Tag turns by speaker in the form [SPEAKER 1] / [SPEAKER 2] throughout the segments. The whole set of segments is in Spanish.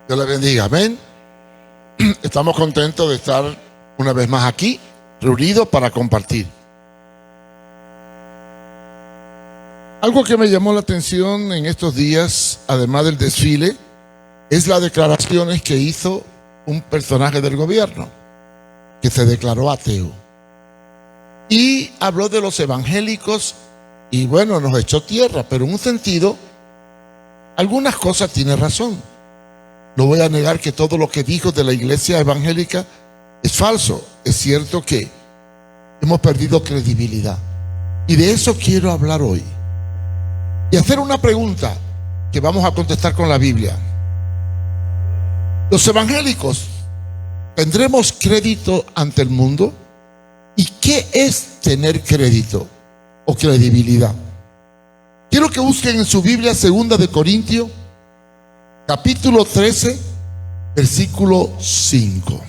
[SPEAKER 1] Dios le bendiga, amén. Estamos contentos de estar una vez más aquí, reunidos para compartir. Algo que me llamó la atención en estos días, además del desfile, es las declaraciones que hizo un personaje del gobierno, que se declaró ateo. Y habló de los evangélicos y bueno, nos echó tierra, pero en un sentido, algunas cosas tiene razón. No voy a negar que todo lo que dijo de la iglesia evangélica es falso. Es cierto que hemos perdido credibilidad. Y de eso quiero hablar hoy. Y hacer una pregunta que vamos a contestar con la Biblia. ¿Los evangélicos tendremos crédito ante el mundo? ¿Y qué es tener crédito o credibilidad? Quiero que busquen en su Biblia 2 de Corintios, capítulo 13, versículo 5.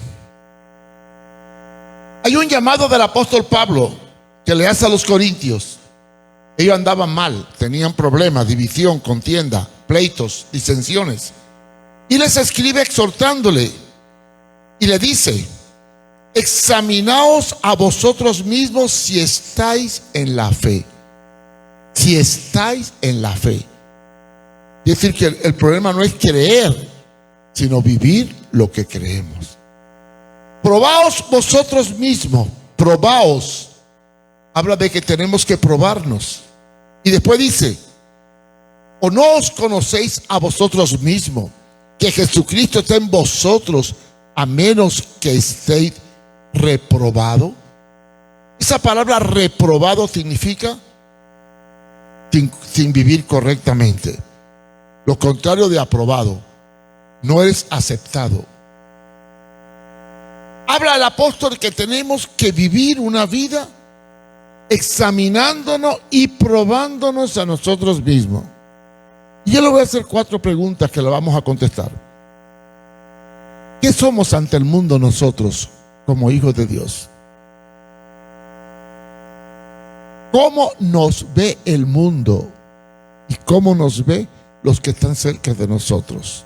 [SPEAKER 1] Hay un llamado del apóstol Pablo que le hace a los corintios. Ellos andaban mal, tenían problemas, división, contienda, pleitos, disensiones. Y les escribe exhortándole y le dice: examinaos a vosotros mismos si estáis en la fe. Si estáis en la fe. Es decir, que el problema no es creer, sino vivir lo que creemos. Probaos vosotros mismos, probaos. Habla de que tenemos que probarnos. Y después dice: ¿o no os conocéis a vosotros mismos que Jesucristo está en vosotros, a menos que estéis reprobado? Esa palabra reprobado significa sin vivir correctamente. Lo contrario de aprobado. No eres aceptado. Habla el apóstol que tenemos que vivir una vida examinándonos y probándonos a nosotros mismos. Y yo le voy a hacer 4 preguntas que le vamos a contestar. ¿Qué somos ante el mundo nosotros como hijos de Dios? ¿Cómo nos ve el mundo? ¿Y cómo nos ve los que están cerca de nosotros?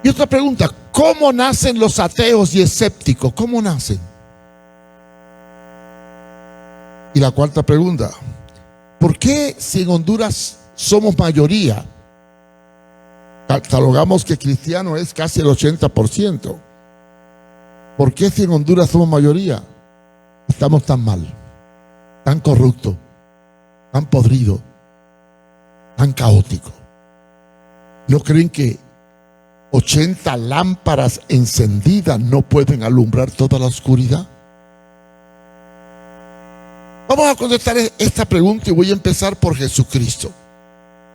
[SPEAKER 1] Y otra pregunta: ¿cómo nacen los ateos y escépticos? ¿Cómo nacen? Y la 4ª pregunta: ¿por qué si en Honduras somos mayoría, catalogamos que cristiano es casi el 80%? ¿Por qué si en Honduras somos mayoría estamos tan mal, tan corruptos, tan podridos, tan caóticos? ¿No creen que 80 lámparas encendidas no pueden alumbrar toda la oscuridad? Vamos a contestar esta pregunta y voy a empezar por Jesucristo.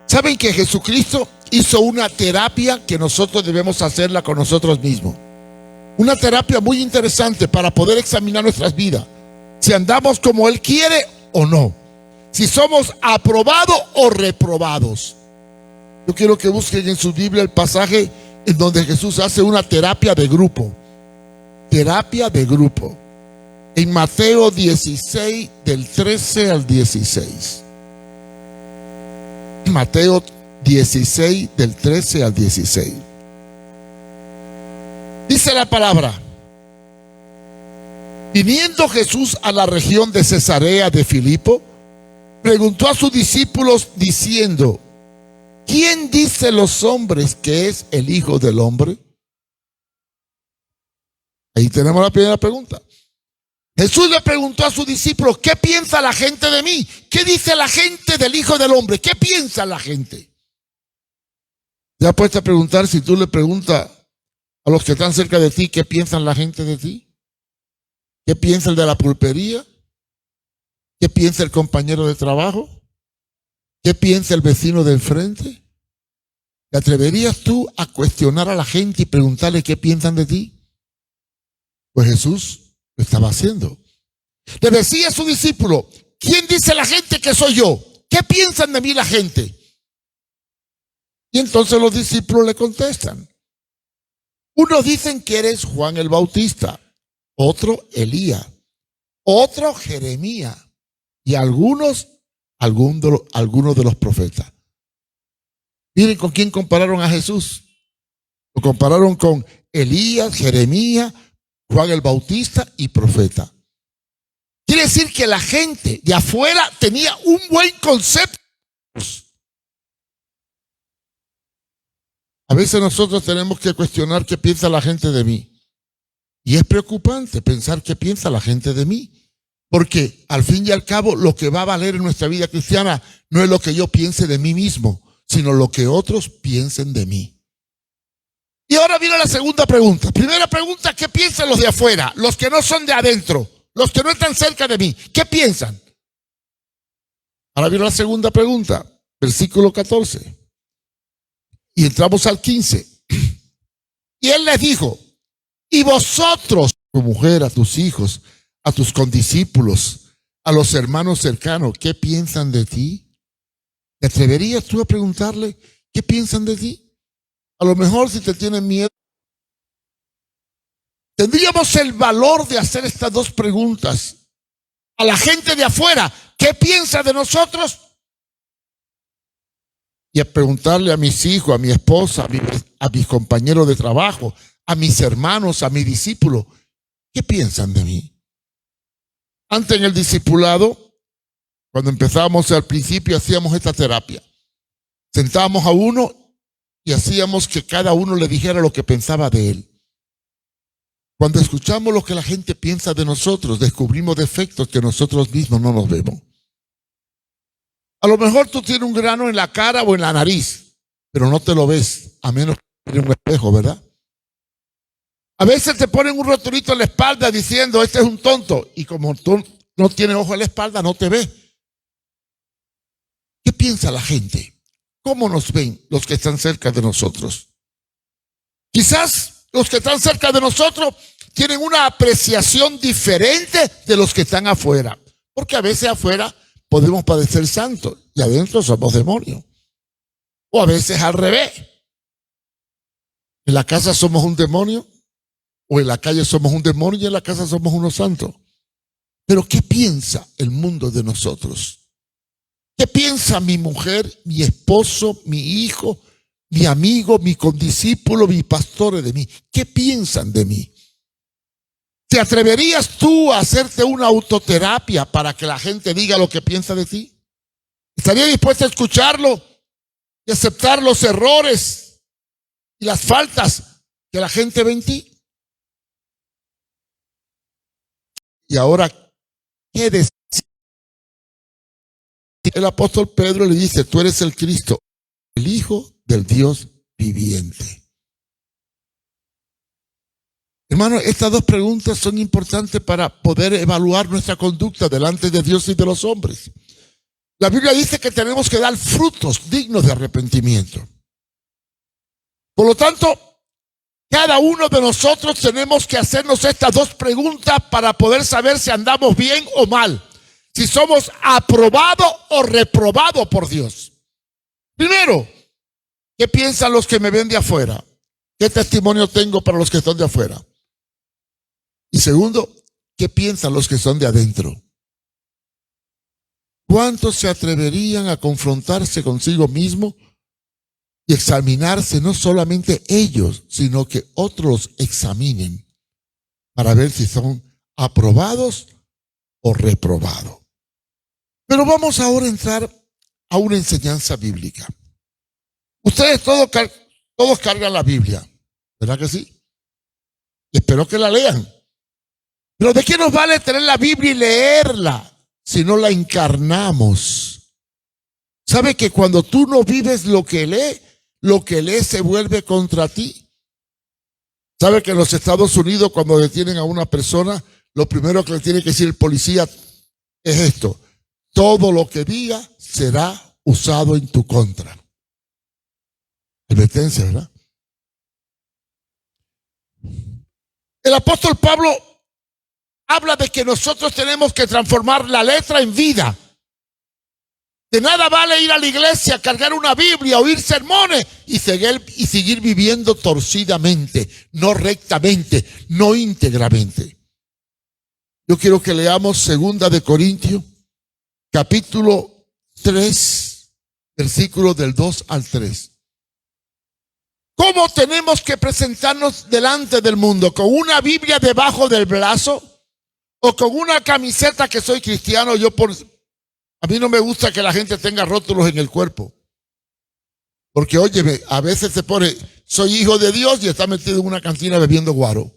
[SPEAKER 1] ¿Saben que Jesucristo hizo una terapia que nosotros debemos hacerla con nosotros mismos? Una terapia muy interesante para poder examinar nuestras vidas. Si andamos como Él quiere o no. Si somos aprobados o reprobados. Yo quiero que busquen en su Biblia el pasaje en donde Jesús hace una terapia de grupo. Terapia de grupo. En Mateo 16, del 13 al 16. Mateo 16, del 13 al 16. Dice la palabra: viniendo Jesús a la región de Cesarea de Filipo, preguntó a sus discípulos diciendo: ¿quién dice los hombres que es el Hijo del Hombre? Ahí tenemos la primera pregunta. Jesús le preguntó a sus discípulos: ¿qué piensa la gente de mí? ¿Qué dice la gente del Hijo del Hombre? ¿Qué piensa la gente? Ya puedes preguntar, si tú le preguntas a los que están cerca de ti, ¿qué piensan la gente de ti? ¿Qué piensa el de la pulpería? ¿Qué piensa el compañero de trabajo? ¿Qué piensa el vecino del frente? ¿Te atreverías tú a cuestionar a la gente y preguntarle qué piensan de ti? Pues Jesús lo estaba haciendo. Le decía a su discípulo: ¿quién dice la gente que soy yo? ¿Qué piensan de mí la gente? Y entonces los discípulos le contestan. Unos dicen que eres Juan el Bautista, otro Elías, otro Jeremías y algunos de los profetas. Miren con quién compararon a Jesús. Lo compararon con Elías, Jeremías, Juan el Bautista y profeta. Quiere decir que la gente de afuera tenía un buen concepto. A veces nosotros tenemos que cuestionar qué piensa la gente de mí. Y es preocupante pensar qué piensa la gente de mí. Porque al fin y al cabo lo que va a valer en nuestra vida cristiana no es lo que yo piense de mí mismo, sino lo que otros piensen de mí. Y ahora viene la segunda pregunta. Primera pregunta, ¿qué piensan los de afuera? Los que no son de adentro, los que no están cerca de mí. ¿Qué piensan? Ahora viene la segunda pregunta, versículo 14. Y entramos al 15. Y él les dijo, y vosotros, tu mujer, a tus hijos, a tus condiscípulos, a los hermanos cercanos, ¿qué piensan de ti? ¿Te atreverías tú a preguntarle qué piensan de ti? A lo mejor si te tienen miedo. Tendríamos el valor de hacer estas dos preguntas a la gente de afuera. ¿Qué piensa de nosotros? Y a preguntarle a mis hijos, a mi esposa, a mis compañeros de trabajo, a mis hermanos, a mis discípulos, ¿qué piensan de mí? Antes en el discipulado, cuando empezábamos al principio, hacíamos esta terapia. Sentábamos a uno y hacíamos que cada uno le dijera lo que pensaba de él. Cuando escuchamos lo que la gente piensa de nosotros, descubrimos defectos que nosotros mismos no nos vemos. A lo mejor tú tienes un grano en la cara o en la nariz, pero no te lo ves, a menos que tengas un espejo, ¿verdad? A veces te ponen un rotulito en la espalda diciendo, este es un tonto, y como tú no tienes ojo en la espalda, no te ve. ¿Qué piensa la gente? ¿Cómo nos ven los que están cerca de nosotros? Quizás los que están cerca de nosotros tienen una apreciación diferente de los que están afuera, porque a veces afuera podemos parecer santos y adentro somos demonios. O a veces al revés. En la casa somos un demonio, o en la calle somos un demonio y en la casa somos unos santos. Pero ¿qué piensa el mundo de nosotros? ¿Qué piensa mi mujer, mi esposo, mi hijo, mi amigo, mi condiscípulo, mi pastor de mí? ¿Qué piensan de mí? ¿Te atreverías tú a hacerte una autoterapia para que la gente diga lo que piensa de ti? ¿Estarías dispuesto a escucharlo y aceptar los errores y las faltas que la gente ve en ti? Y ahora, ¿qué decir? El apóstol Pedro le dice, tú eres el Cristo, el Hijo del Dios viviente. Hermano, estas dos preguntas son importantes para poder evaluar nuestra conducta delante de Dios y de los hombres. La Biblia dice que tenemos que dar frutos dignos de arrepentimiento. Por lo tanto, cada uno de nosotros tenemos que hacernos estas dos preguntas para poder saber si andamos bien o mal. Si somos aprobados o reprobados por Dios. Primero, ¿qué piensan los que me ven de afuera? ¿Qué testimonio tengo para los que están de afuera? Y segundo, ¿qué piensan los que son de adentro? ¿Cuántos se atreverían a confrontarse consigo mismo y examinarse no solamente ellos, sino que otros examinen para ver si son aprobados o reprobados? Pero vamos ahora a entrar a una enseñanza bíblica. Ustedes todos cargan la Biblia, ¿verdad que sí? Y espero que la lean. Pero ¿de qué nos vale tener la Biblia y leerla si no la encarnamos? ¿Sabe que cuando tú no vives lo que lees se vuelve contra ti? ¿Sabe que en los Estados Unidos cuando detienen a una persona, lo primero que le tiene que decir el policía es esto: todo lo que diga será usado en tu contra? Advertencia, ¿verdad? El apóstol Pablo habla de que nosotros tenemos que transformar la letra en vida. De nada vale ir a la iglesia, cargar una Biblia, oír sermones y seguir viviendo torcidamente, no rectamente, no íntegramente. Yo quiero que leamos 2 de Corintios, capítulo 3, versículos del 2 al 3. ¿Cómo tenemos que presentarnos delante del mundo? ¿Con una Biblia debajo del brazo? ¿O con una camiseta que soy cristiano? A mí no me gusta que la gente tenga rótulos en el cuerpo. Porque, óyeme, a veces se pone, soy hijo de Dios y está metido en una cantina bebiendo guaro.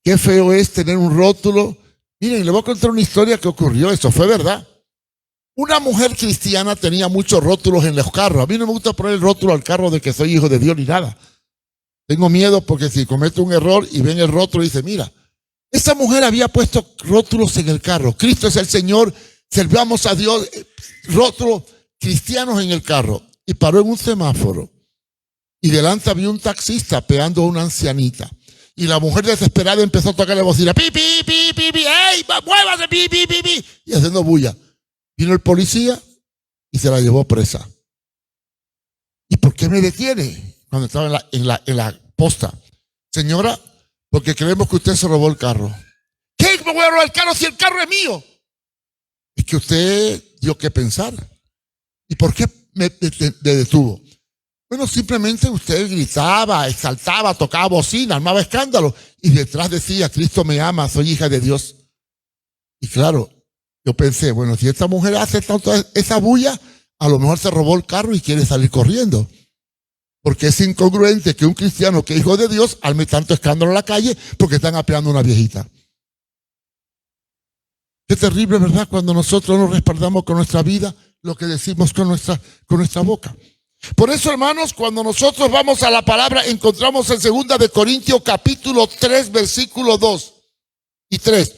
[SPEAKER 1] Qué feo es tener un rótulo. Miren, le voy a contar una historia que ocurrió. Eso fue verdad. Una mujer cristiana tenía muchos rótulos en los carros. A mí no me gusta poner el rótulo al carro de que soy hijo de Dios ni nada. Tengo miedo porque si cometo un error y ven el rótulo y dice, mira, esa mujer había puesto rótulos en el carro. Cristo es el Señor, servamos a Dios, rótulos cristianos en el carro. Y paró en un semáforo. Y delante había un taxista pegando a una ancianita. Y la mujer desesperada empezó a tocar la bocina. ¡Pi, pi, pi, pi, pi! ¡Ey, muévase! ¡Pi, pi, pi, pi! Y haciendo bulla. Vino el policía y se la llevó presa. ¿Y por qué me detiene? Cuando estaba en la posta. Señora, porque creemos que usted se robó el carro. ¿Qué? ¿Me voy a robar el carro si el carro es mío? Es que usted dio que pensar. ¿Y por qué me detuvo? Bueno, simplemente usted gritaba, exaltaba, tocaba bocina, armaba escándalo. Y detrás decía, Cristo me ama, soy hija de Dios. Y claro, yo pensé, bueno, si esta mujer hace tanto esa bulla, a lo mejor se robó el carro y quiere salir corriendo. Porque es incongruente que un cristiano que es hijo de Dios arme tanto escándalo en la calle porque están apeando a una viejita. Qué terrible, ¿verdad? Cuando nosotros nos respaldamos con nuestra vida, lo que decimos con nuestra boca. Por eso, hermanos, cuando nosotros vamos a la palabra, encontramos en 2 de Corintios capítulo 3, versículo 2 y 3.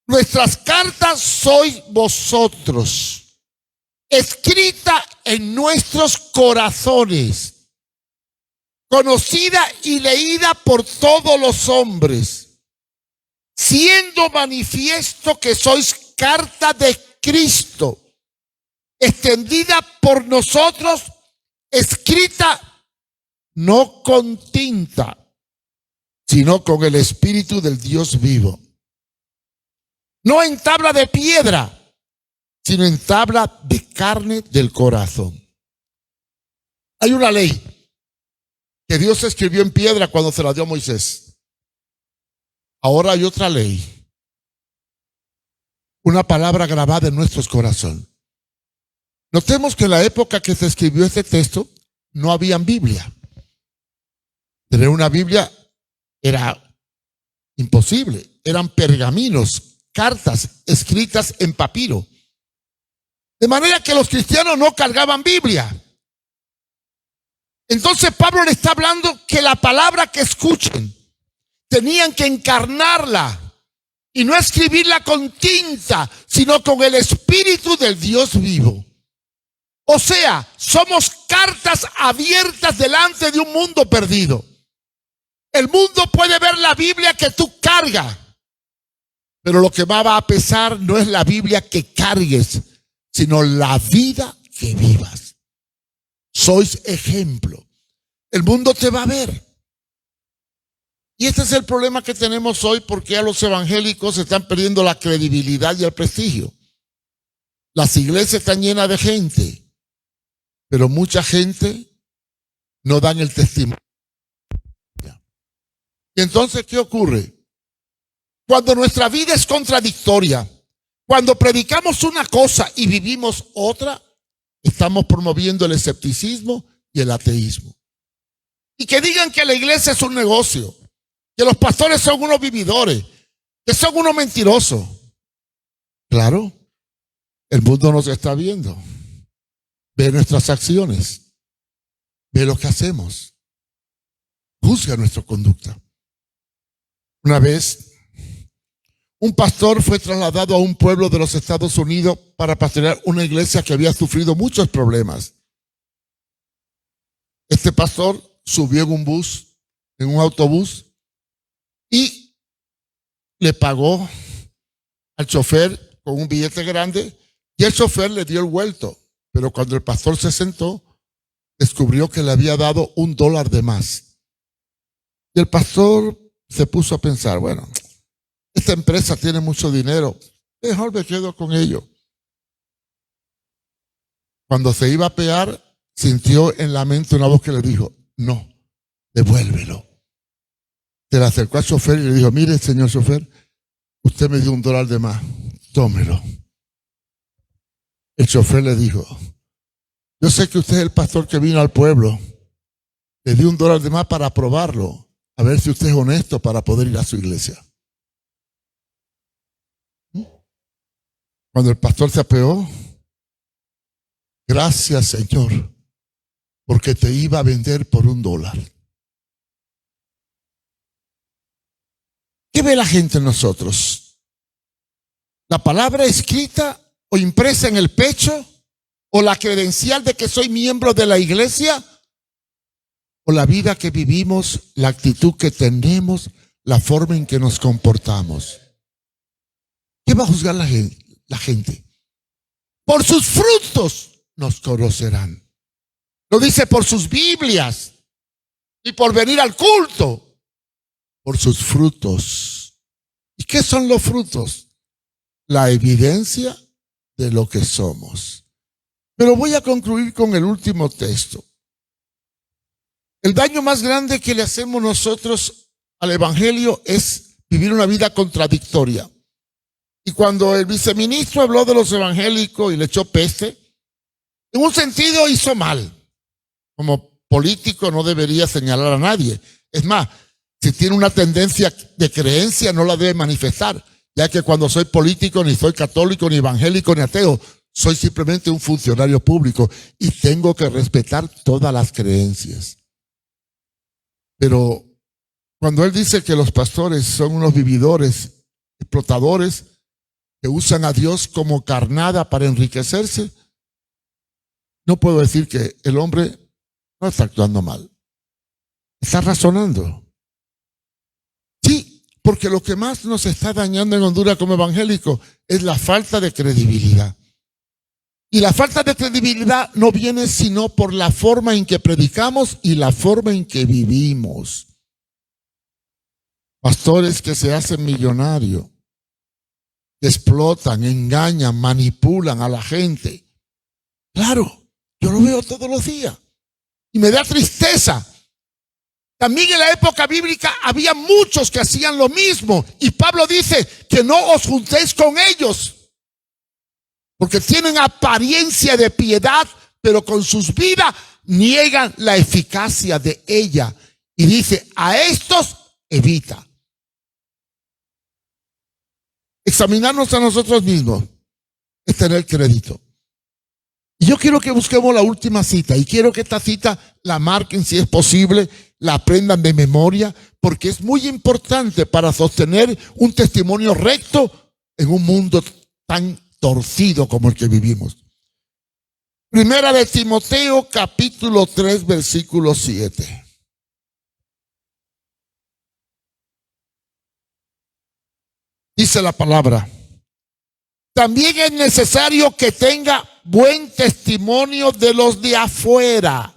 [SPEAKER 1] Nuestras cartas sois vosotros, escrita en nuestros corazones, conocida y leída por todos los hombres, siendo manifiesto que sois carta de Cristo, extendida por nosotros, escrita no con tinta, sino con el Espíritu del Dios vivo. No en tabla de piedra, sino en tabla de carne del corazón. Hay una ley que Dios escribió en piedra cuando se la dio a Moisés. Ahora hay otra ley. Una palabra grabada en nuestros corazones. Notemos que en la época que se escribió este texto no había Biblia. Tener una Biblia era imposible. Eran pergaminos, cartas escritas en papiro. De manera que los cristianos no cargaban Biblia. Entonces Pablo le está hablando que la palabra que escuchen tenían que encarnarla y no escribirla con tinta, sino con el Espíritu del Dios vivo. O sea, somos cartas abiertas delante de un mundo perdido. El mundo puede ver la Biblia que tú cargas, pero lo que más va a pesar no es la Biblia que cargues, sino la vida que vivas. Sois ejemplo. El mundo te va a ver. Y este es el problema que tenemos hoy, porque a los evangélicos están perdiendo la credibilidad y el prestigio. Las iglesias están llenas de gente, pero mucha gente no dan el testimonio. Y entonces, ¿qué ocurre? Cuando nuestra vida es contradictoria, cuando predicamos una cosa y vivimos otra, estamos promoviendo el escepticismo y el ateísmo. Y que digan que la iglesia es un negocio, que los pastores son unos vividores, que son unos mentirosos. Claro, el mundo nos está viendo. Ve nuestras acciones, ve lo que hacemos, juzga nuestra conducta. Una vez, un pastor fue trasladado a un pueblo de los Estados Unidos para pastorear una iglesia que había sufrido muchos problemas. Este pastor subió en un autobús, y le pagó al chofer con un billete grande, y el chofer le dio el vuelto. Pero cuando el pastor se sentó, descubrió que le había dado $1 de más. Y el pastor se puso a pensar, bueno, esta empresa tiene mucho dinero, mejor me quedo con ello. Cuando se iba a apear, sintió en la mente una voz que le dijo, no, devuélvelo. Se le acercó al chofer y le dijo, mire, señor chofer, usted me dio $1 de más, tómelo. El chofer le dijo, yo sé que usted es el pastor que vino al pueblo, le di $1 de más para probarlo, a ver si usted es honesto para poder ir a su iglesia. Cuando el pastor se apeó, gracias, Señor, porque te iba a vender por $1. ¿Qué ve la gente en nosotros? ¿La palabra escrita o impresa en el pecho? ¿O la credencial de que soy miembro de la iglesia? ¿O la vida que vivimos, la actitud que tenemos, la forma en que nos comportamos? ¿Qué va a juzgar la gente? Por sus frutos nos conocerán. Lo dice por sus Biblias y por venir al culto. Por sus frutos. ¿Y qué son los frutos? La evidencia de lo que somos. Pero voy a concluir con el último texto. El daño más grande que le hacemos nosotros al evangelio es vivir una vida contradictoria. Y cuando el viceministro habló de los evangélicos y le echó peste, en un sentido hizo mal. Como político no debería señalar a nadie. Es más, si tiene una tendencia de creencia, no la debe manifestar, ya que cuando soy político ni soy católico, ni evangélico, ni ateo, soy simplemente un funcionario público y tengo que respetar todas las creencias. Pero cuando él dice que los pastores son unos vividores, explotadores, que usan a Dios como carnada para enriquecerse, no puedo decir que el hombre no está actuando mal. Está razonando. Sí, porque lo que más nos está dañando en Honduras como evangélicos es la falta de credibilidad. Y la falta de credibilidad no viene sino por la forma en que predicamos y la forma en que vivimos. Pastores que se hacen millonarios, que explotan, engañan, manipulan a la gente. Claro, yo lo veo todos los días y me da tristeza. También en la época bíblica había muchos que hacían lo mismo. Y Pablo dice que no os juntéis con ellos, porque tienen apariencia de piedad, pero con sus vidas niegan la eficacia de ella. Y dice, a estos evita. Examinarnos a nosotros mismos es tener crédito. Y yo quiero que busquemos la última cita, y quiero que esta cita la marquen si es posible, la aprendan de memoria, porque es muy importante para sostener un testimonio recto en un mundo tan torcido como el que vivimos. Primera de Timoteo, capítulo 3, versículo 7. Dice la palabra: también es necesario que tenga buen testimonio de los de afuera,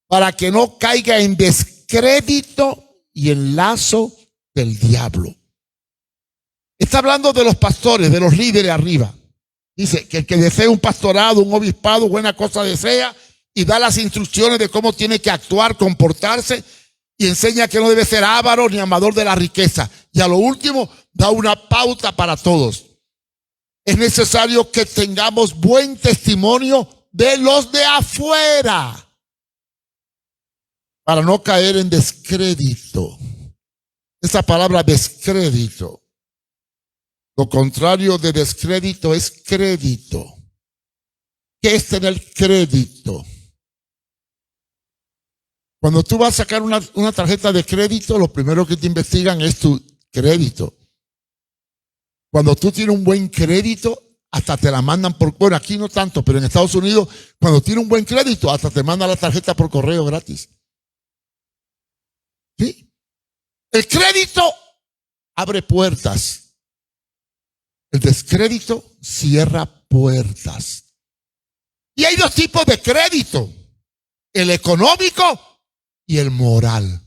[SPEAKER 1] para que no caiga en descrédito y en lazo del diablo. Está hablando de los pastores, de los líderes arriba. Dice que el que desea un pastorado, un obispado, buena cosa desea, y da las instrucciones de cómo tiene que actuar, comportarse, y enseña que no debe ser avaro ni amador de la riqueza. Y a lo último, da una pauta para todos. Es necesario que tengamos buen testimonio de los de afuera, para no caer en descrédito. Esa palabra descrédito, lo contrario de descrédito es crédito. ¿Qué es tener crédito? Cuando tú vas a sacar una tarjeta de crédito, lo primero que te investigan es tu crédito. Cuando tú tienes un buen crédito, hasta te la mandan por, bueno, aquí no tanto, pero en Estados Unidos, cuando tienes un buen crédito, hasta te mandan la tarjeta por correo gratis. ¿Sí? El crédito abre puertas. El descrédito cierra puertas. Y hay dos tipos de crédito: el económico y el moral.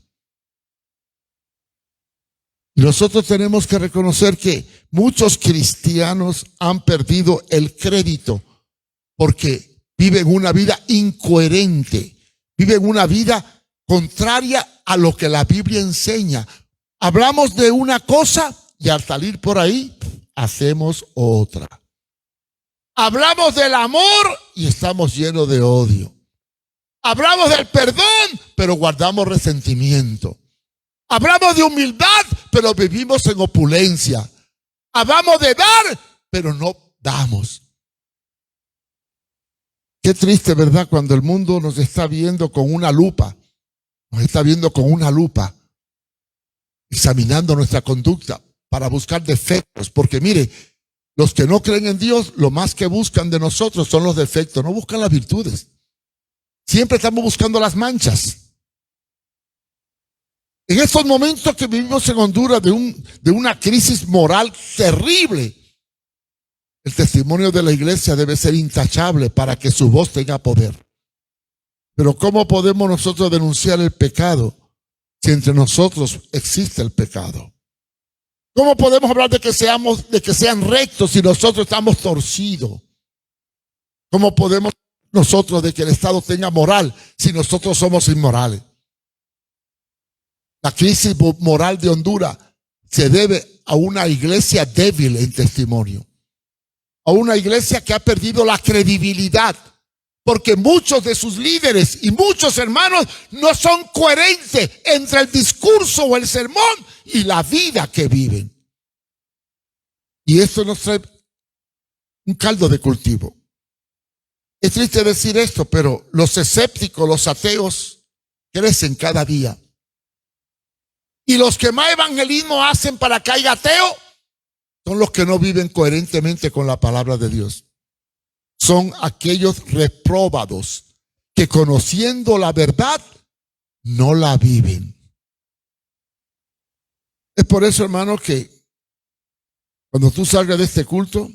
[SPEAKER 1] Y nosotros tenemos que reconocer que muchos cristianos han perdido el crédito porque viven una vida incoherente, viven una vida contraria a lo que la Biblia enseña. Hablamos de una cosa y al salir por ahí hacemos otra. Hablamos del amor y estamos llenos de odio. Hablamos del perdón, pero guardamos resentimiento. Hablamos de humildad, pero vivimos en opulencia. Hablamos de dar, pero no damos. Qué triste, ¿verdad? Cuando el mundo nos está viendo con una lupa. Nos está viendo con una lupa, examinando nuestra conducta para buscar defectos. Porque mire, los que no creen en Dios, lo más que buscan de nosotros son los defectos, no buscan las virtudes. Siempre estamos buscando las manchas. En estos momentos que vivimos en Honduras de una crisis moral terrible, el testimonio de la iglesia debe ser intachable para que su voz tenga poder. Pero ¿cómo podemos nosotros denunciar el pecado si entre nosotros existe el pecado? ¿Cómo podemos hablar de que sean rectos si nosotros estamos torcidos? ¿Cómo podemos nosotros de que el Estado tenga moral si nosotros somos inmorales? La crisis moral de Honduras se debe a una iglesia débil en testimonio, a una iglesia que ha perdido la credibilidad, porque muchos de sus líderes y muchos hermanos no son coherentes entre el discurso o el sermón y la vida que viven. Y esto nos trae un caldo de cultivo. Es triste decir esto, pero los escépticos, los ateos, crecen cada día. Y los que más evangelismo hacen para que haya ateo son los que no viven coherentemente con la palabra de Dios. Son aquellos reprobados que conociendo la verdad no la viven. Es por eso, hermano, que cuando tú salgas de este culto,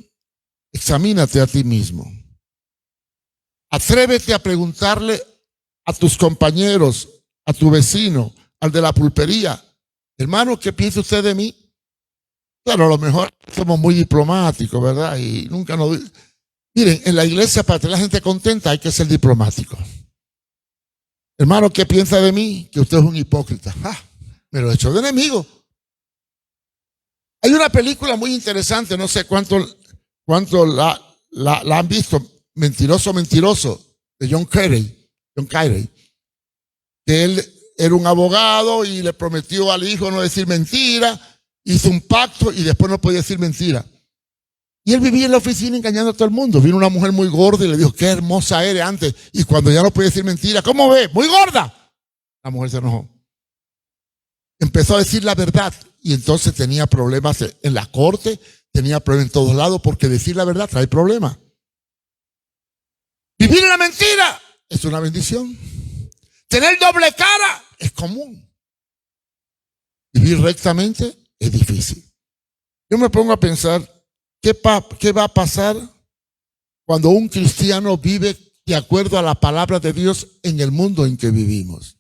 [SPEAKER 1] examínate a ti mismo. Atrévete a preguntarle a tus compañeros, a tu vecino, al de la pulpería: hermano, ¿qué piensa usted de mí? Claro, a lo mejor somos muy diplomáticos, ¿verdad? Y nunca nos... Miren, en la iglesia, para tener a la gente contenta, hay que ser diplomático. Hermano, ¿qué piensa de mí? Que usted es un hipócrita. Me lo he hecho de enemigo. Hay una película muy interesante, no sé cuánto la han visto, Mentiroso, Mentiroso, de John Carey, que él era un abogado y le prometió al hijo no decir mentira, hizo un pacto y después no podía decir mentira. Y él vivía en la oficina engañando a todo el mundo. Vino una mujer muy gorda y le dijo: qué hermosa eres antes. Y cuando ya no podía decir mentira: ¿cómo ve? Muy gorda. La mujer se enojó. Empezó a decir la verdad y entonces tenía problemas en la corte, tenía problemas en todos lados, porque decir la verdad trae problemas. Vivir en la mentira es una bendición. Tener doble cara es común. Vivir rectamente es difícil. Yo me pongo a pensar, ¿qué va a pasar cuando un cristiano vive de acuerdo a la palabra de Dios en el mundo en que vivimos?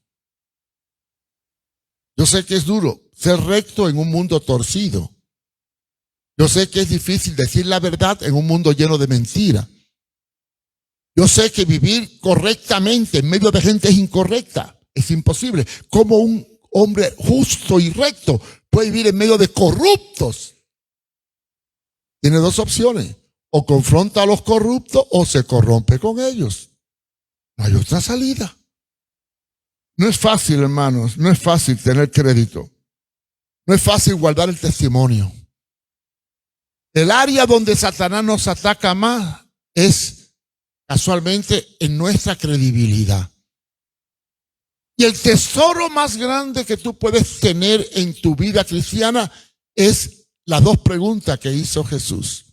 [SPEAKER 1] Yo sé que es duro ser recto en un mundo torcido. Yo sé que es difícil decir la verdad en un mundo lleno de mentira. Yo sé que vivir correctamente en medio de gente incorrecta es imposible. ¿Cómo un hombre justo y recto puede vivir en medio de corruptos? Tiene dos opciones: o confronta a los corruptos o se corrompe con ellos. No hay otra salida. No es fácil, hermanos, no es fácil tener crédito. No es fácil guardar el testimonio. El área donde Satanás nos ataca más es casualmente en nuestra credibilidad. Y el tesoro más grande que tú puedes tener en tu vida cristiana es las dos preguntas que hizo Jesús.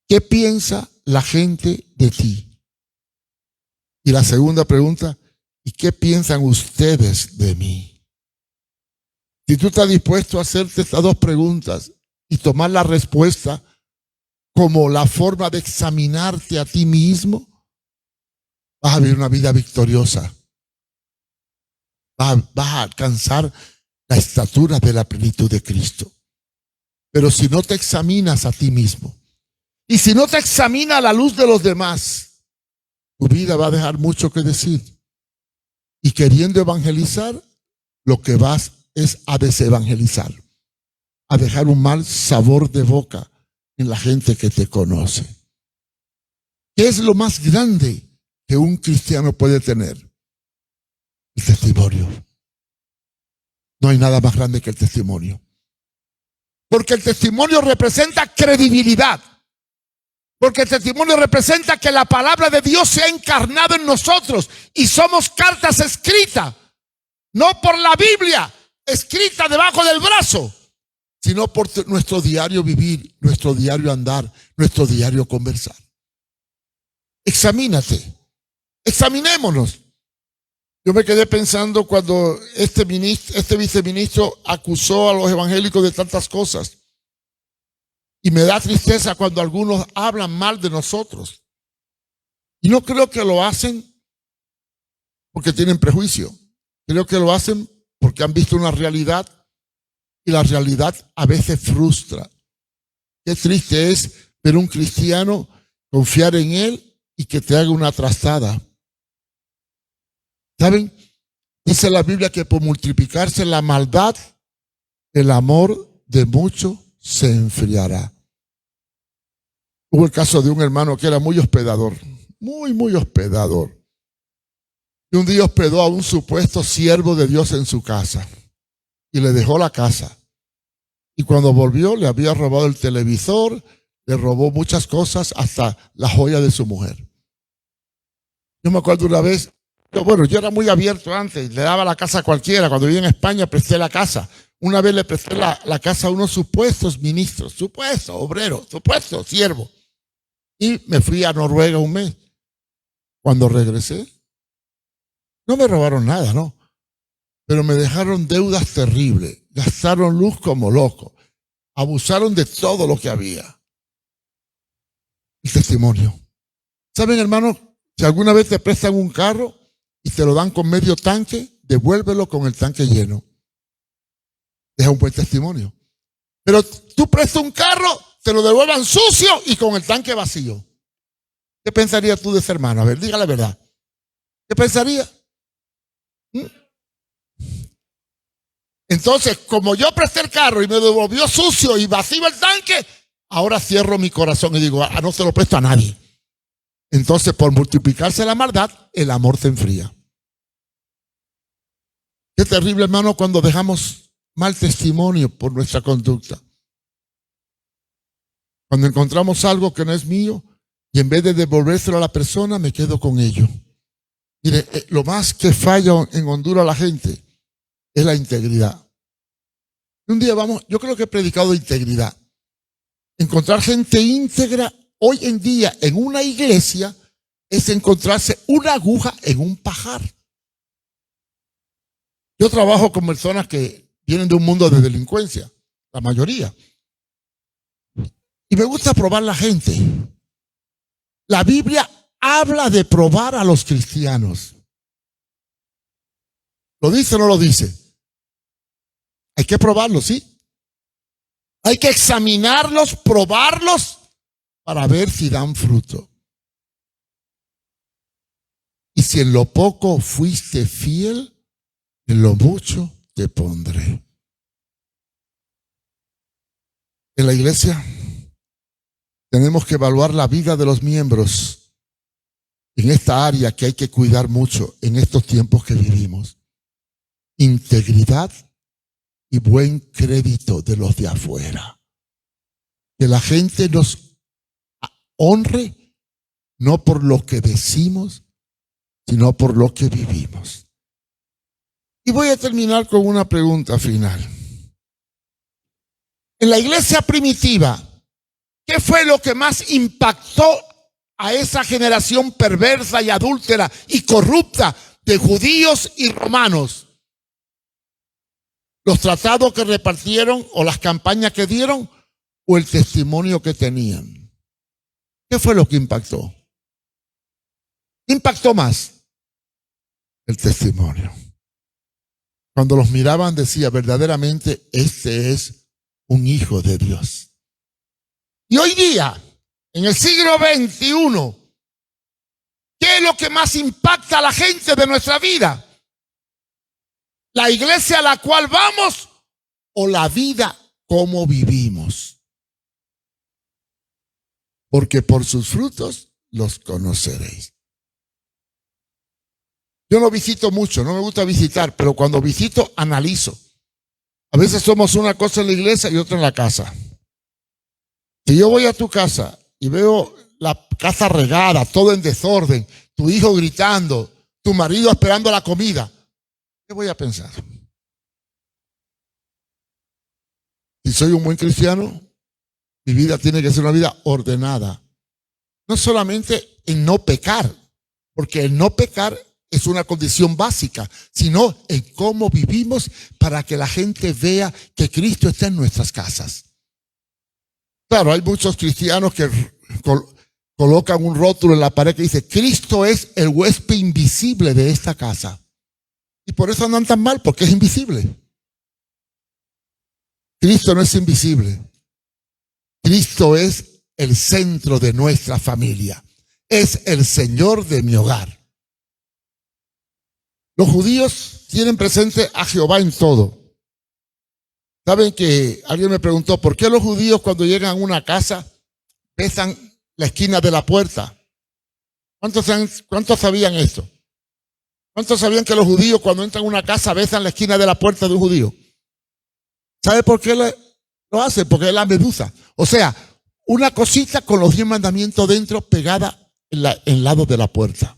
[SPEAKER 1] ¿Qué piensa la gente de ti? Y la segunda pregunta: ¿y qué piensan ustedes de mí? Si tú estás dispuesto a hacerte estas dos preguntas y tomar la respuesta como la forma de examinarte a ti mismo, vas a vivir una vida victoriosa. Vas a alcanzar la estatura de la plenitud de Cristo. Pero si no te examinas a ti mismo, y si no te examinas a la luz de los demás, tu vida va a dejar mucho que decir. Y queriendo evangelizar, lo que vas es a desevangelizar, a dejar un mal sabor de boca en la gente que te conoce. ¿Qué es lo más grande que un cristiano puede tener? El testimonio. No hay nada más grande que el testimonio. Porque el testimonio representa credibilidad. Porque el testimonio representa que la palabra de Dios se ha encarnado en nosotros y somos cartas escritas, no por la Biblia, escrita debajo del brazo, sino por nuestro diario vivir, nuestro diario andar, nuestro diario conversar. Examínate, examinémonos. Yo me quedé pensando cuando este viceministro acusó a los evangélicos de tantas cosas. Y me da tristeza cuando algunos hablan mal de nosotros. Y no creo que lo hacen porque tienen prejuicio. Creo que lo hacen porque han visto una realidad y la realidad a veces frustra. Qué triste es ver un cristiano confiar en él y que te haga una trastada. ¿Saben? Dice la Biblia que por multiplicarse la maldad, el amor de muchos se enfriará. Hubo el caso de un hermano que era muy hospedador, muy hospedador. Y un día hospedó a un supuesto siervo de Dios en su casa y le dejó la casa. Y cuando volvió le había robado el televisor, le robó muchas cosas, hasta la joya de su mujer. Yo me acuerdo una vez, yo era muy abierto antes, le daba la casa a cualquiera. Cuando vivía en España presté la casa. Una vez le presté la casa a unos supuestos ministros, supuestos obreros, supuestos siervos. Y me fui a Noruega un mes. Cuando regresé, no me robaron nada, ¿no? Pero me dejaron deudas terribles. Gastaron luz como locos. Abusaron de todo lo que había. El testimonio. ¿Saben, hermanos? Si alguna vez te prestan un carro y te lo dan con medio tanque, devuélvelo con el tanque lleno. Deja un buen testimonio. Pero tú prestas un carro, te lo devuelvan sucio y con el tanque vacío. ¿Qué pensarías tú de ese hermano? A ver, diga la verdad. ¿Qué pensaría? Entonces, como yo presté el carro y me devolvió sucio y vacío el tanque, ahora cierro mi corazón y digo, no se lo presto a nadie. Entonces, por multiplicarse la maldad, el amor se enfría. Qué terrible, hermano, cuando dejamos mal testimonio por nuestra conducta. Cuando encontramos algo que no es mío y en vez de devolvérselo a la persona, me quedo con ello. Mire, lo más que falla en Honduras la gente es la integridad. Un día yo creo que he predicado de integridad. Encontrar gente íntegra hoy en día en una iglesia es encontrarse una aguja en un pajar. Yo trabajo con personas que vienen de un mundo de delincuencia, la mayoría. Y me gusta probar la gente. La Biblia habla de probar a los cristianos. ¿Lo dice o no lo dice? Hay que probarlos, ¿sí? Hay que examinarlos, probarlos para ver si dan fruto. Y si en lo poco fuiste fiel, en lo mucho te pondré. En la iglesia tenemos que evaluar la vida de los miembros en esta área que hay que cuidar mucho en estos tiempos que vivimos. Integridad y buen crédito de los de afuera. Que la gente nos honre no por lo que decimos, sino por lo que vivimos. Y voy a terminar con una pregunta final. En la iglesia primitiva, ¿qué fue lo que más impactó a esa generación perversa y adúltera y corrupta de judíos y romanos? ¿Los tratados que repartieron o las campañas que dieron o el testimonio que tenían? ¿Qué fue lo que impactó? ¿Qué impactó más? El testimonio. Cuando los miraban decía, verdaderamente este es un hijo de Dios. Y hoy día, en el siglo XXI, ¿Qué es lo que más impacta a la gente de nuestra vida? ¿La iglesia a la cual vamos o la vida como vivimos? Porque por sus frutos los conoceréis. Yo no visito mucho, no me gusta visitar, pero cuando visito analizo. A veces somos una cosa en la iglesia y otra en la casa. Si yo voy a tu casa y veo la casa regada, todo en desorden, tu hijo gritando, tu marido esperando la comida, ¿qué voy a pensar? Si soy un buen cristiano, mi vida tiene que ser una vida ordenada. No solamente en no pecar, porque el no pecar es una condición básica, sino en cómo vivimos para que la gente vea que Cristo está en nuestras casas. Claro, hay muchos cristianos que colocan un rótulo en la pared que dice: Cristo es el huésped invisible de esta casa. Y por eso andan tan mal, porque es invisible. Cristo no es invisible. Cristo es el centro de nuestra familia. Es el Señor de mi hogar. Los judíos tienen presente a Jehová en todo. Saben que alguien me preguntó: ¿por qué los judíos cuando llegan a una casa besan la esquina de la puerta? ¿Cuántos sabían esto? ¿Cuántos sabían que los judíos cuando entran a una casa besan la esquina de la puerta de un judío? ¿Sabe por qué lo hacen? Porque es la medusa. O sea, una cosita con los 10 mandamientos dentro pegada en el lado de la puerta.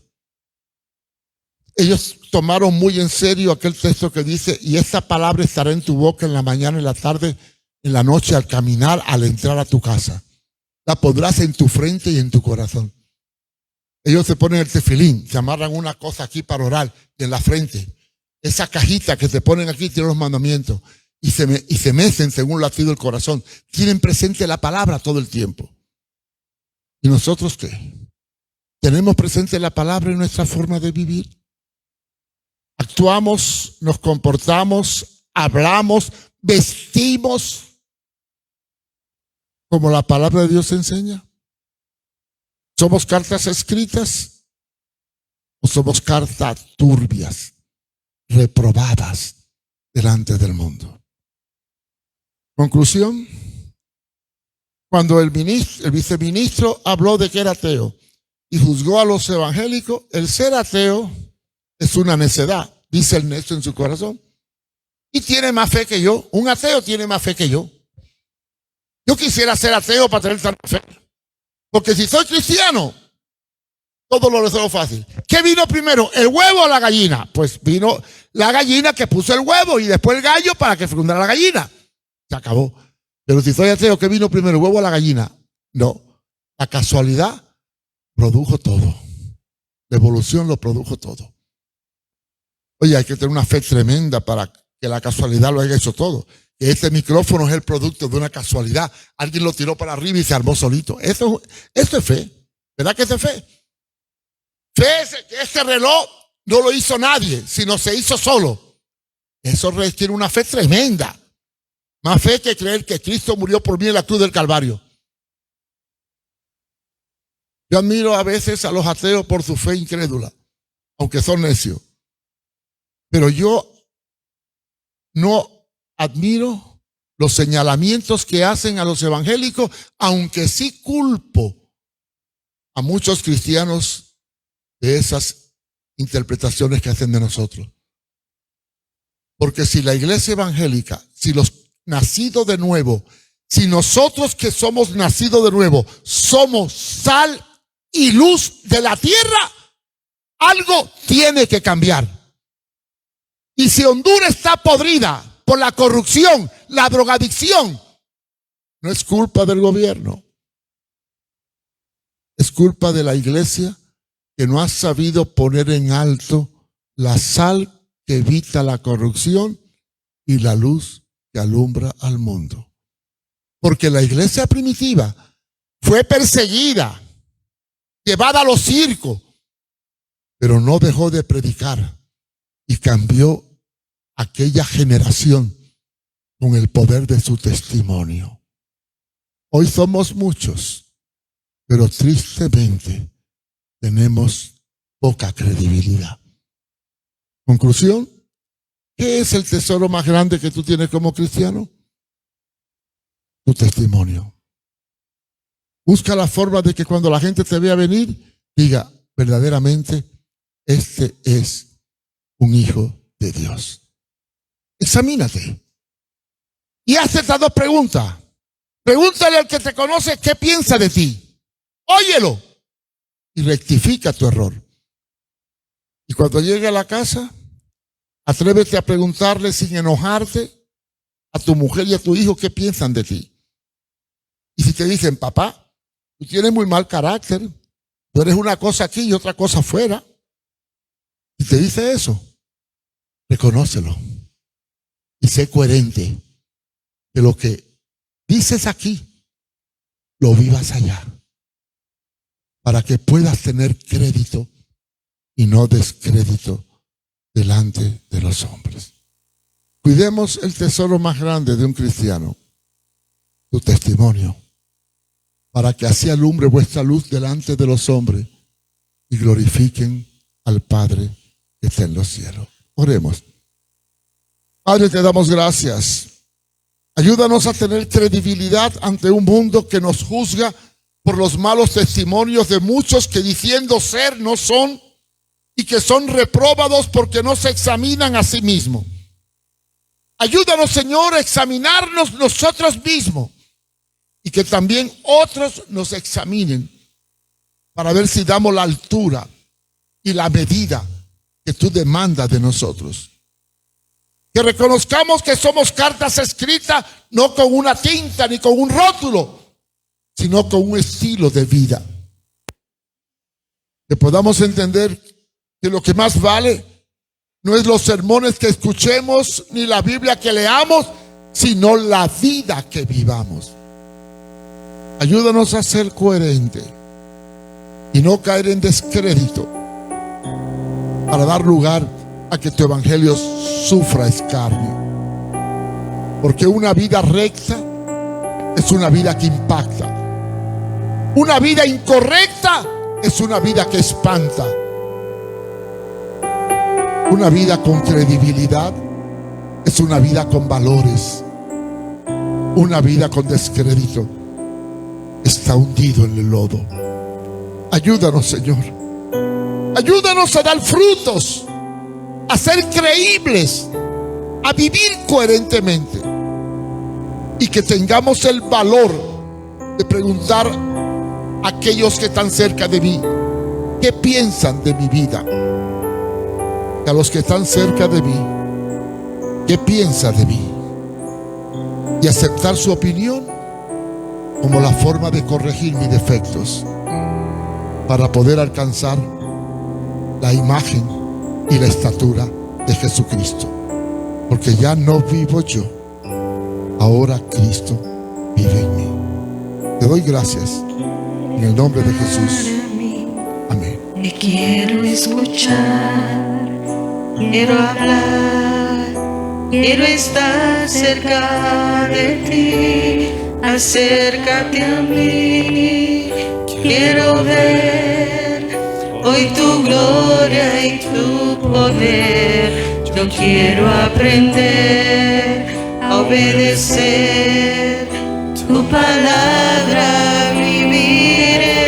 [SPEAKER 1] Ellos tomaron muy en serio aquel texto que dice: y esta palabra estará en tu boca en la mañana, en la tarde, en la noche, al caminar, al entrar a tu casa. La pondrás en tu frente y en tu corazón. Ellos se ponen el tefilín, se amarran una cosa aquí para orar en la frente. Esa cajita que se ponen aquí tiene los mandamientos y se mecen según el latido del corazón. Tienen presente la palabra todo el tiempo. ¿Y nosotros qué? ¿Tenemos presente la palabra en nuestra forma de vivir? Actuamos, nos comportamos, hablamos, vestimos como la palabra de Dios enseña. ¿Somos cartas escritas o somos cartas turbias, reprobadas delante del mundo? Conclusión: cuando el viceministro habló de que era ateo y juzgó a los evangélicos, el ser ateo es una necedad, dice el necio en su corazón. Y tiene más fe que yo. Un ateo tiene más fe que yo. Yo quisiera ser ateo para tener tanta fe. Porque si soy cristiano, todo lo resuelvo fácil. ¿Qué vino primero, el huevo o la gallina? Pues vino la gallina que puso el huevo y después el gallo para que fecundara la gallina. Se acabó. Pero si soy ateo, ¿qué vino primero, el huevo o la gallina? No. La casualidad produjo todo. La evolución lo produjo todo. Oye, hay que tener una fe tremenda para que la casualidad lo haya hecho todo. Que este micrófono es el producto de una casualidad. Alguien lo tiró para arriba y se armó solito. Esto es fe. ¿Verdad que es fe? Fe es que este reloj no lo hizo nadie, sino se hizo solo. Eso requiere una fe tremenda. Más fe que creer que Cristo murió por mí en la cruz del Calvario. Yo admiro a veces a los ateos por su fe incrédula, aunque son necios. Pero yo no admiro los señalamientos que hacen a los evangélicos, aunque sí culpo a muchos cristianos de esas interpretaciones que hacen de nosotros. Porque si la iglesia evangélica, si los nacidos de nuevo, si nosotros que somos nacidos de nuevo somos sal y luz de la tierra, algo tiene que cambiar. Y si Honduras está podrida por la corrupción, la drogadicción, no es culpa del gobierno. Es culpa de la iglesia que no ha sabido poner en alto la sal que evita la corrupción y la luz que alumbra al mundo. Porque la iglesia primitiva fue perseguida, llevada a los circos, pero no dejó de predicar y cambió aquella generación con el poder de su testimonio. Hoy somos muchos, pero tristemente tenemos poca credibilidad. Conclusión, ¿qué es el tesoro más grande que tú tienes como cristiano? Tu testimonio. Busca la forma de que cuando la gente te vea venir, diga, verdaderamente, este es un hijo de Dios. Examínate. Y hazte estas dos preguntas. Pregúntale al que te conoce qué piensa de ti. Óyelo. Y rectifica tu error. Y cuando llegue a la casa, atrévete a preguntarle sin enojarte a tu mujer y a tu hijo qué piensan de ti. Y si te dicen, papá, tú tienes muy mal carácter, tú eres una cosa aquí y otra cosa afuera. Si te dice eso, reconócelo y sé coherente, que lo que dices aquí lo vivas allá, para que puedas tener crédito y no descrédito delante de los hombres. Cuidemos el tesoro más grande de un cristiano, tu testimonio, para que así alumbre vuestra luz delante de los hombres y glorifiquen al Padre que está en los cielos. Oremos. Padre, te damos gracias. Ayúdanos a tener credibilidad ante un mundo que nos juzga por los malos testimonios de muchos que diciendo ser no son y que son reprobados porque no se examinan a sí mismos. Ayúdanos, Señor, a examinarnos nosotros mismos y que también otros nos examinen para ver si damos la altura y la medida que tú demandas de nosotros. Que reconozcamos que somos cartas escritas no con una tinta ni con un rótulo, sino con un estilo de vida. Que podamos entender que lo que más vale no es los sermones que escuchemos ni la Biblia que leamos, sino la vida que vivamos. Ayúdanos a ser coherentes y no caer en descrédito para dar lugar a que tu evangelio sufra escarnio. Porque una vida recta es una vida que impacta. Una vida incorrecta es una vida que espanta. Una vida con credibilidad es una vida con valores. Una vida con descrédito está hundido en el lodo. Ayúdanos, Señor. Ayúdanos a dar frutos, a ser creíbles, a vivir coherentemente y que tengamos el valor de preguntar a aquellos que están cerca de mí qué piensan de mi vida, y a los que están cerca de mí qué piensan de mí, y aceptar su opinión como la forma de corregir mis defectos para poder alcanzar la imagen y la estatura de Jesucristo. Porque ya no vivo yo, ahora Cristo vive en mí. Te doy gracias en el nombre de Jesús. Amén.
[SPEAKER 2] Te quiero escuchar, quiero hablar, quiero estar cerca de ti. Acércate a mí, quiero ver hoy tu gloria y tu poder. Yo quiero aprender a obedecer tu palabra, viviré.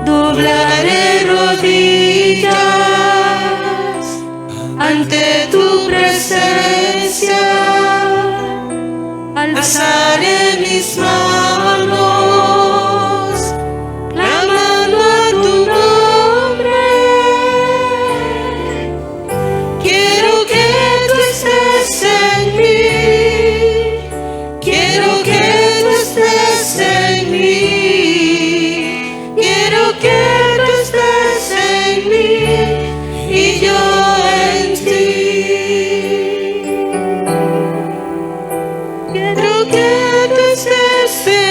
[SPEAKER 2] Doblaré rodillas ante tu presencia. Alzaré mis manos, clamando a tu nombre. Quiero que tú estés en mí, quiero que tú estés en mí, quiero que tú estés en mí y yo en ti. Quiero que tú estés en